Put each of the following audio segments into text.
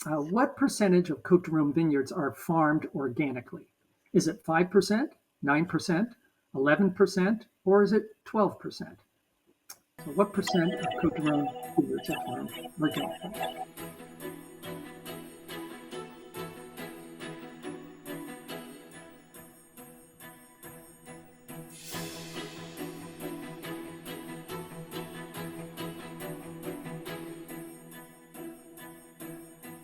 What percentage of Côte de Rhone vineyards are farmed organically? Is it 5%, 9%, 11%, or is it 12%? So what percent of Côte de Rhone vineyards are farmed organically?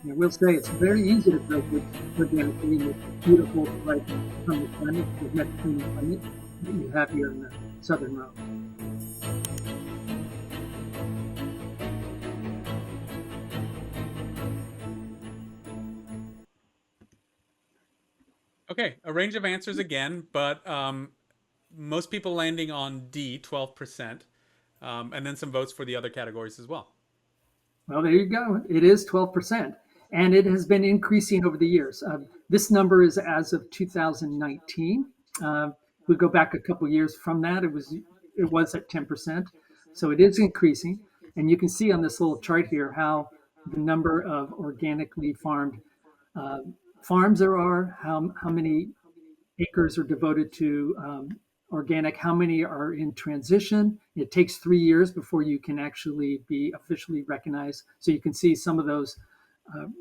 I will say it's very easy to grow grapes organically in the beautiful, bright, sunny climate, the Mediterranean climate that you have here in the southern Rhone. Okay, a range of answers again, but most people landing on D, 12%, and then some votes for the other categories as well. Well, there you go. It is 12%, and it has been increasing over the years. This number is as of 2019. We go back a couple of years from that, it was at 10%. So it is increasing. And you can see on this little chart here how the number of organically farmed uh, farms there are, how many acres are devoted to organic, how many are in transition. It takes 3 years before you can actually be officially recognized. So you can see some of those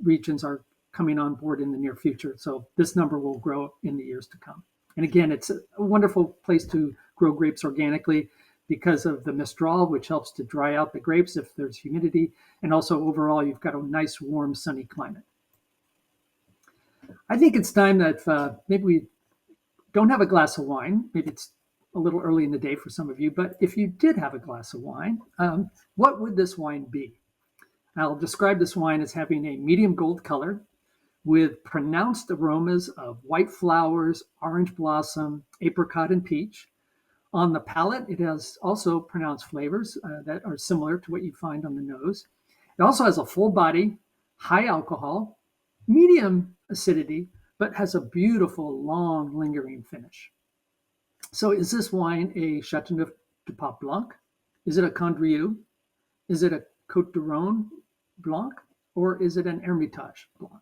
regions are coming on board in the near future. So this number will grow in the years to come. And again, it's a wonderful place to grow grapes organically because of the Mistral, which helps to dry out the grapes if there's humidity. And also overall, you've got a nice, warm, sunny climate. I think it's time that maybe we don't have a glass of wine. Maybe it's a little early in the day for some of you, but if you did have a glass of wine, what would this wine be? I'll describe this wine as having a medium gold color with pronounced aromas of white flowers, orange blossom, apricot, and peach. On the palate, it has also pronounced flavors that are similar to what you find on the nose. It also has a full body, high alcohol, medium acidity, but has a beautiful, long, lingering finish. So is this wine a Chateauneuf du Pape Blanc? Is it a Condrieu? Is it a Côte de Rhone Blanc? Or is it an Hermitage Blanc?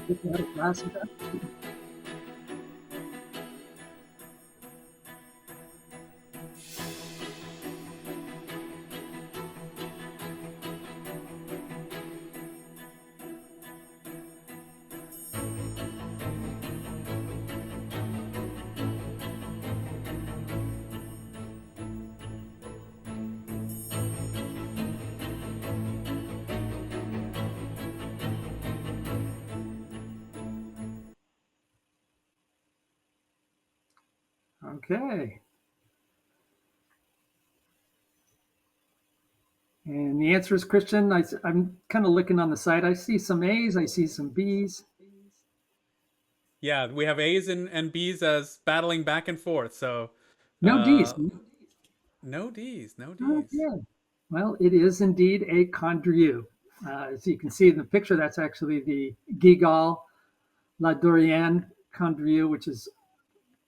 If you had a glass of that. Okay. And the answer is Christian. I'm kind of looking on the side. I see some A's, I see some B's. Yeah, we have A's and B's as battling back and forth. So No D's. uh, no D's, no D's. Okay. Well, it is indeed a Condrieu. As you can see in the picture, that's actually the Gigal La Doriane Condrieu, which is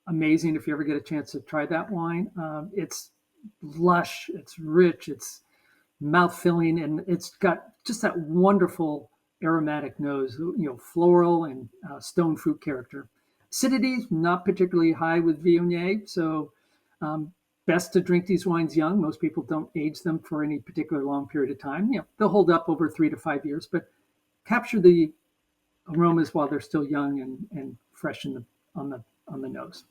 amazing if you ever get a chance to try that wine. It's lush, it's rich, it's mouth filling, and it's got just that wonderful aromatic nose, floral and stone fruit character. Acidity is not particularly high with Viognier, so um, best to drink these wines young. Most people don't age them for any particular long period of time. They'll hold up over 3 to 5 years, but capture the aromas while they're still young and fresh on the nose.